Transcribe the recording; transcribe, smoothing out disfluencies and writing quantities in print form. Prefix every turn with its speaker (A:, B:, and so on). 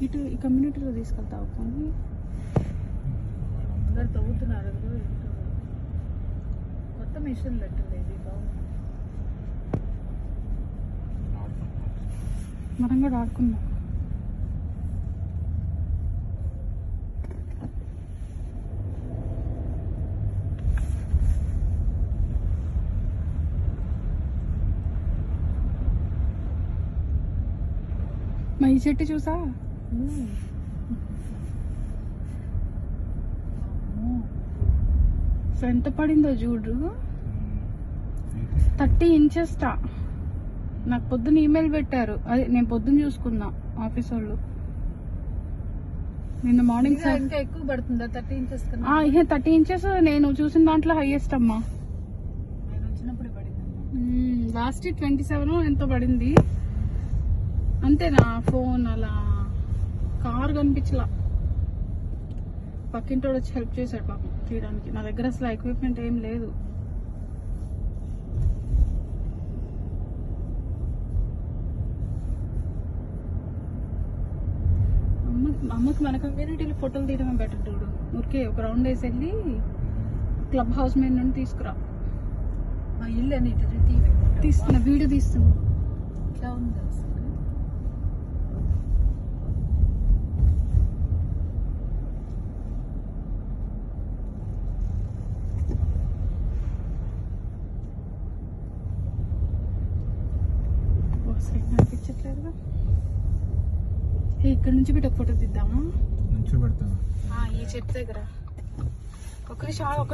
A: ఇటు ఈ కమ్యూనిటీలో తీసుకెళ్తావు కొన్ని
B: అందరు తవ్వుతున్నారు. కొత్త మిషన్ పెట్టింది ఇది బాగుంది.
A: మనం కూడా ఆడుకుందాం. మా ఈ చెట్టు చూసా సో ఎంత పడిందో చూడు. 30 inches టా. నాకు పొద్దున్న ఈమెయిల్ పెట్టారు, అదే నేను పొద్దున్న చూసుకున్నా ఆఫీస్ వాళ్ళు. నిన్న మార్నింగ్
B: ఇంకా ఎక్కువ పడుతుందా 30 inches కన్నా?
A: 30 inches నేను చూసిన దాంట్లో హైయెస్ట్ అమ్మా.
B: నేను వచ్చినప్పుడు పడింది.
A: లాస్ట్ 27 ఎంతో పడింది. అంతే నా ఫోన్ అలా కార్ కనిపించలా. పక్కింటోడు వచ్చి హెల్ప్ చేశాడు పాపం తీయడానికి. నా దగ్గర అసలు ఎక్విప్మెంట్ ఏం లేదు. అమ్మకి మన కమ్యూనిటీలో ఫోటోలు తీయడమే బెటర్ చూడు. ఊరికే ఒక రౌండ్ వేసి వెళ్ళి క్లబ్ హౌస్ మీద నుండి తీసుకురా.
B: మా ఇల్లు అని
A: తీస్తున్నా, వీడియో తీస్తున్నా.
B: ఇట్లా ఉంది అసలు.
A: అనిపించట్లేదుగా. ఇక్కడ నుంచి బిడ్డ ఫోటో తీద్దామా?
C: నుంచి పెడతాను
A: ఈ చెట్టు దగ్గర. ఒక